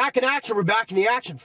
back in action. We're back in the action.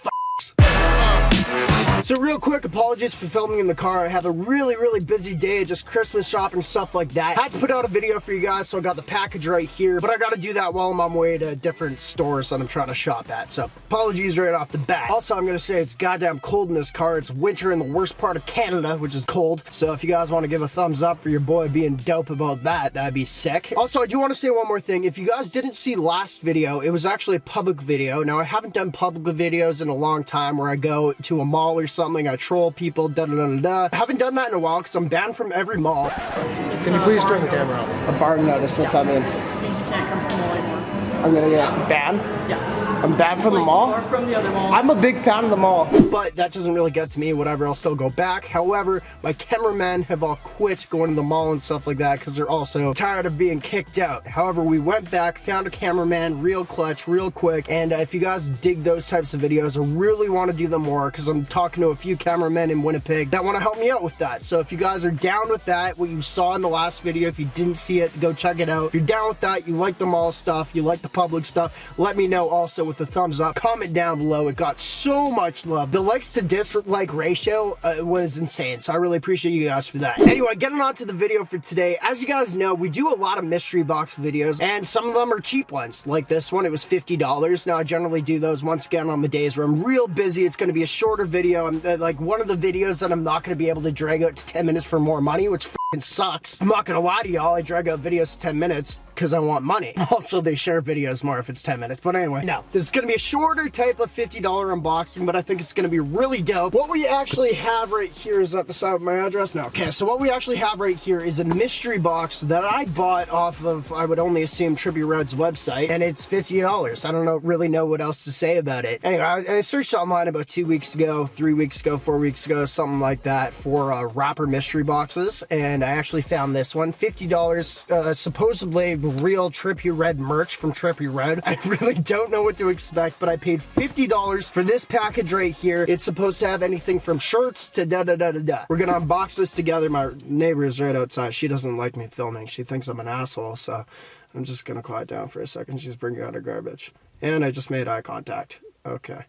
So real quick, apologies for filming in the car. I have a really busy day, just Christmas shopping, stuff like that. I had to put out a video for you guys, so I got the package right here, but I gotta do that while I'm on my way to different stores that I'm trying to shop at, so apologies right off the bat. Also, I'm gonna say it's goddamn cold in this car. It's winter in the worst part of Canada, which is cold, so if you guys want to give a thumbs up for your boy being dope about that, that'd be sick. Also, I do want to say one more thing. If you guys didn't see last video, it was actually a public video. Now, I haven't done public videos in a long time where I go to a mall or something, I troll people, I haven't done that in a while because I'm banned from every mall. Can you please turn the camera off? A bar notice, what's that mean? Means you can't come to the mall anymore. I'm gonna get banned? Yeah. I'm banned from the mall? Or from the other malls. I'm a big fan of the mall, but that doesn't really get to me. Whatever, I'll still go back. However, my cameramen have all quit going to the mall and stuff like that because they're also tired of being kicked out. However, we went back, found a cameraman, real clutch, real quick, and if you guys dig those types of videos, I really want to do them more because I'm talking to a few cameramen in Winnipeg that want to help me out with that. So if you guys are down with that, what you saw in the last video, if you didn't see it, go check it out. If you're down with that, you like the mall stuff, you like the public stuff, let me know also with a thumbs up. Comment down below. It got so much love. The likes to dislike ratio was insane, so I really appreciate you guys for that. Anyway, getting on to the video for today. As you guys know, we do a lot of mystery box videos, and some of them are cheap ones. Like this one, it was $50. Now, I generally do those once again on the days where I'm real busy. It's going to be a shorter video. I'm like one of the videos that I'm not going to be able to drag out to 10 minutes for more money, which f***ing sucks. I'm not going to lie to y'all. I drag out videos to 10 minutes because I want money. Also, they share videos more if it's 10 minutes. But anyway, no. This is going to be a shorter type of $50 unboxing, but I think it's going to be really dope. What we actually have right here is at the side of my address. No, okay. So what we actually have right here is a mystery box that I bought off of, I would only assume, TRIPPIE Red's website, and it's $50. I don't really know what else to say about it. Anyway, I searched online about 2 weeks ago, 3 weeks ago, 4 weeks ago, something like that, for rapper mystery boxes, and I actually found this one. $50, supposedly real TRIPPIE Red merch from TRIPPIE Red. I really don't know what to expect, but I paid $50 for this package right here. It's supposed to have anything from shirts to da-da-da-da-da. We're gonna unbox this together. My neighbor is right outside. She doesn't like me filming. She thinks I'm an asshole, so I'm just gonna quiet down for a second. She's bringing out her garbage. And I just made eye contact. Okay.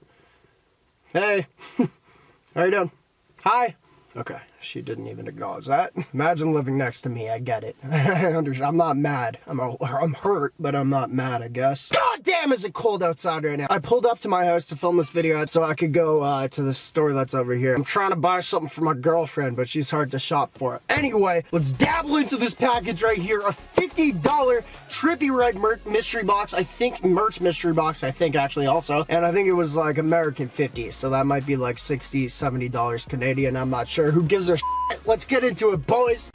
Hey. How you doing? Hi. Okay, she didn't even acknowledge that. Imagine living next to me, I get it. I'm not mad. I'm hurt, but I'm not mad, I guess. God damn, is it cold outside right now. I pulled up to my house to film this video so I could go to the store that's over here. I'm trying to buy something for my girlfriend, but she's hard to shop for. Anyway, let's dabble into this package right here. A $50 TRIPPIE Red mystery box. I think merch mystery box, I think actually also. And I think it was like American 50, so that might be like $60, $70 Canadian. I'm not sure. Who gives a shit? Let's get into it, boys.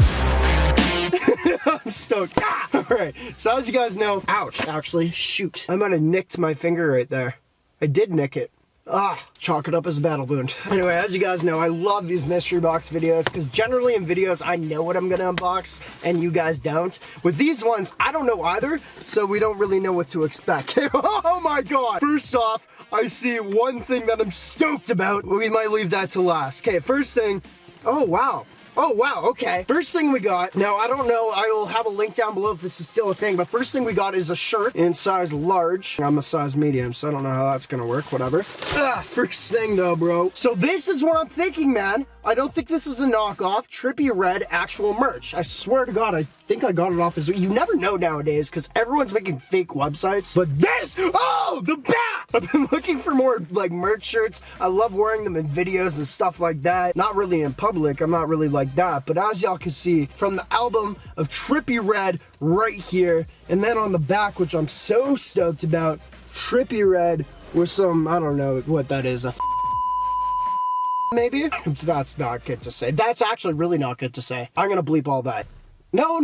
I'm stoked. Ah! Alright, so as you guys know, ouch, actually, shoot. I might have nicked my finger right there. I did nick it. Ah, chalk it up as a battle wound. Anyway, as you guys know, I love these mystery box videos because generally in videos, I know what I'm gonna unbox and you guys don't. With these ones, I don't know either, so we don't really know what to expect. Oh my god! First off, I see one thing that I'm stoked about. We might leave that to last. Okay, first thing, oh wow. Oh, wow, okay. First thing we got, now I don't know, I will have a link down below if this is still a thing, but first thing we got is a shirt in size large. I'm a size medium, so I don't know how that's gonna work, whatever. First thing though, bro. So this is what I'm thinking, man. I don't think this is a knockoff. TRIPPIE Red actual merch. I swear to God, I think I got it off as, you never know nowadays, because everyone's making fake websites. But this, oh, the bat! I've been looking for more, like, merch shirts. I love wearing them in videos and stuff like that. Not really in public, I'm not really like that, but as y'all can see from the album of TRIPPIE Red right here, and then on the back, which I'm so stoked about, TRIPPIE Red with some, I don't know what that is, maybe? That's not good to say. That's actually really not good to say. I'm gonna bleep all that. No,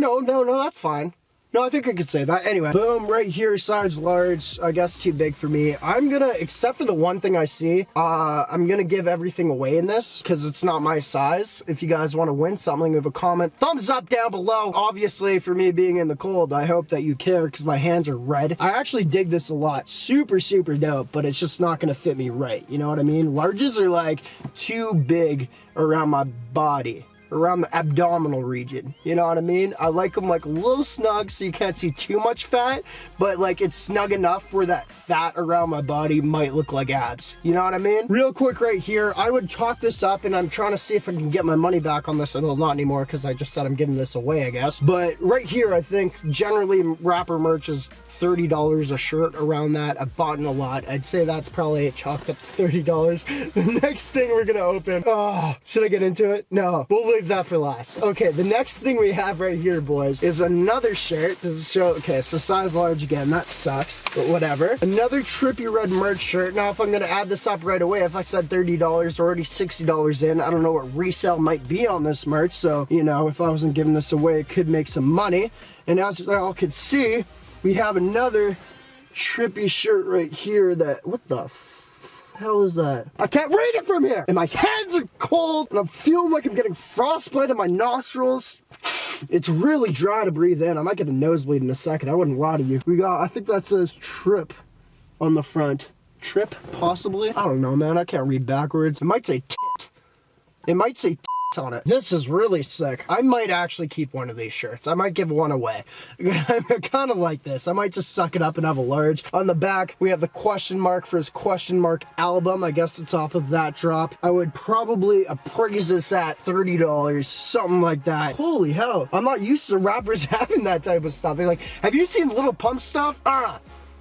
that's fine. No, I think I could say that. Anyway, boom, right here, size large. I guess too big for me. I'm gonna, except for the one thing I see, I'm gonna give everything away in this because it's not my size. If you guys want to win something, leave a comment. Thumbs up down below. Obviously, for me being in the cold, I hope that you care because my hands are red. I actually dig this a lot. Super, super dope, but it's just not gonna fit me right. You know what I mean? Larges are like too big around my body. around the abdominal region. You know what I mean? I like them like a little snug so you can't see too much fat, but like it's snug enough where that fat around my body might look like abs. You know what I mean? Real quick right here, I would chalk this up, and I'm trying to see if I can get my money back on this. Well, not anymore because I just said I'm giving this away, I guess. But right here, I think generally rapper merch is $30 a shirt, around that. I've bought in a lot. I'd say that's probably chalked up to $30. The next thing we're gonna open, oh, should I get into it? No, we'll leave that for last. Okay, the next thing we have right here, boys, is another shirt. Does it show? Okay, so size large again. That sucks, but whatever. Another Trippie Red merch shirt. Now, if I'm gonna add this up right away, if I said $30, already $60 in. I don't know what resale might be on this merch, so you know, if I wasn't giving this away, it could make some money. And as y'all can see, we have another Trippie shirt right here that, what the hell is that? I can't read it from here! And my hands are cold, and I'm feeling like I'm getting frostbite in my nostrils. It's really dry to breathe in. I might get a nosebleed in a second. I wouldn't lie to you. We got, I think that says Trip on the front. Trip, possibly? I don't know, man. I can't read backwards. It might say tit. It might say tit on it. This is really sick. I might actually keep one of these shirts. I might give one away. I kind of like this. I might just suck it up and have a large. On the back, we have the question mark for his question mark album. I guess it's off of that drop. I would probably appraise this at $30, something like that. Holy hell. I'm not used to rappers having that type of stuff. They're like, have you seen Little Pump stuff?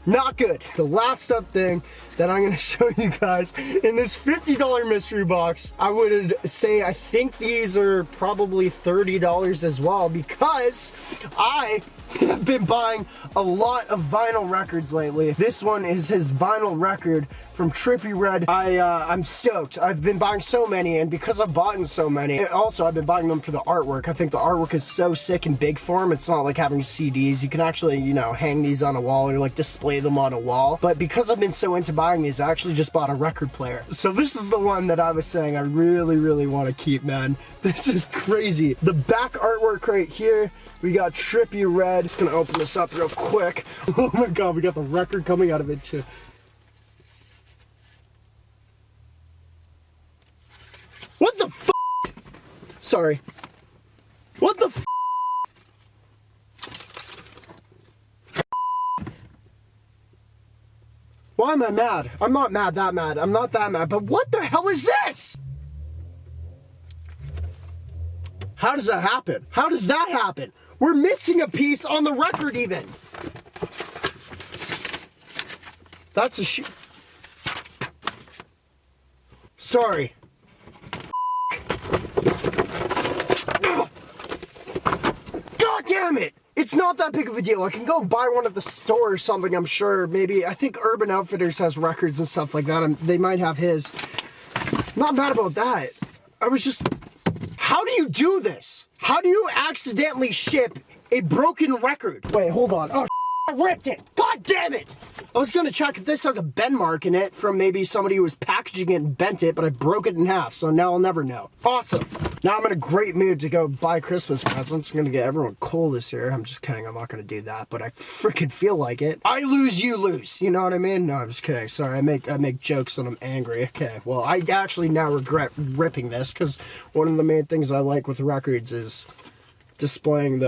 Not good. The last up thing that I'm going to show you guys in this $50 mystery box, I would say I think these are probably $30 as well, because I have been buying a lot of vinyl records lately. This one is his vinyl record from Trippie Red. I'm stoked. I've been buying so many, and because I've bought so many, also I've been buying them for the artwork. I think the artwork is so sick in big form. It's not like having CDs. You can actually, you know, hang these on a wall or like display them on a wall. But because I've been so into buying these, I actually just bought a record player. So this is the one that I was saying I really, really want to keep, man. This is crazy. The back artwork right here, we got Trippie Red. Just gonna open this up real quick. Oh my god, we got the record coming out of it too. What the f? Sorry. What the f? Why am I mad? I'm not mad that mad. I'm not that mad. But what the hell is this? How does that happen? How does that happen? We're missing a piece on the record even. That's a shoe. Sorry. God damn it! It's not that big of a deal. I can go buy one at the store or something, I'm sure. Maybe, I think Urban Outfitters has records and stuff like that. They might have his. Not mad about that. I was just... How do you do this? How do you accidentally ship a broken record? Wait, hold on. Oh, I ripped it. God damn it. I was gonna check if this has a bend mark in it from maybe somebody who was packaging it and bent it, but I broke it in half, so now I'll never know. Awesome. Now I'm in a great mood to go buy Christmas presents. I'm gonna get everyone cold this year. I'm just kidding. I'm not gonna do that, but I freaking feel like it. I lose, you lose. You know what I mean? No, I'm just kidding. Sorry, I make jokes when I'm angry. Okay, well, I actually now regret ripping this, because one of the main things I like with records is displaying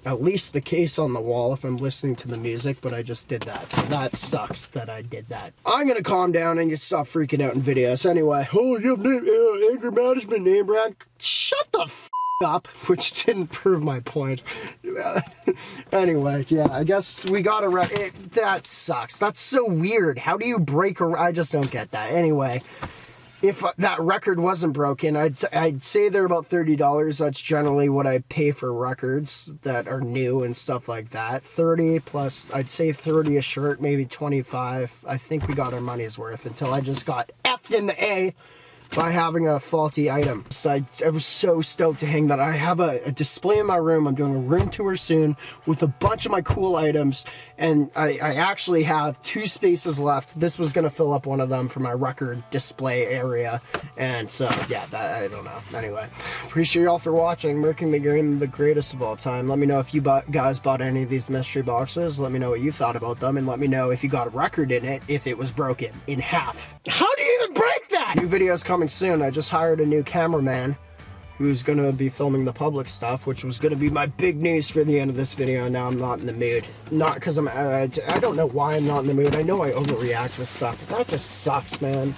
at least the case on the wall if I'm listening to the music, but I just did that, so that sucks that I did that. I'm gonna calm down and stop freaking out in videos. Anyway, oh, you have anger management, NameBran. Shut the f up, which didn't prove my point. Anyway, yeah, I guess we got that sucks. That's so weird. How do you break I just don't get that. Anyway, if that record wasn't broken, I'd say they're about $30. That's generally what I pay for records that are new and stuff like that. 30 plus, I'd say 30 a shirt, maybe 25. I think we got our money's worth until I just got F'd in the A by having a faulty item. So I was so stoked to hang that. I have a display in my room. I'm doing a room tour soon with a bunch of my cool items, and I actually have 2 spaces left. This was gonna fill up one of them for my record display area, and so yeah, I don't know. Anyway, appreciate y'all for watching, making the game the greatest of all time. Let me know if you guys bought any of these mystery boxes. Let me know what you thought about them, and let me know if you got a record in it, if it was broken in half. How do you even break that? New videos coming soon. I just hired a new cameraman who's gonna be filming the public stuff, which was gonna be my big news for the end of this video. Now I'm not in the mood. Not because I don't know why I'm not in the mood. I know I overreact with stuff, but that just sucks, man.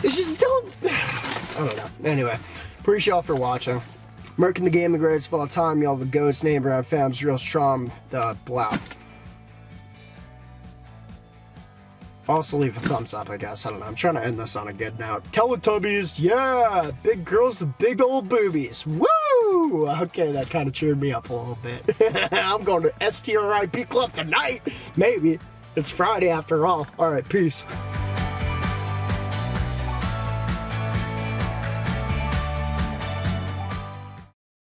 It's just I don't know. Anyway, appreciate y'all for watching. Merkin the game, the greatest of all time. Y'all the goats, NameBran fams, real strong, blah. Also leave a thumbs up, I guess. I don't know. I'm trying to end this on a good note. Teletubbies, yeah! Big girls with big old boobies. Woo! Okay, that kind of cheered me up a little bit. I'm going to STRIP Club tonight. Maybe. It's Friday after all. Alright, peace.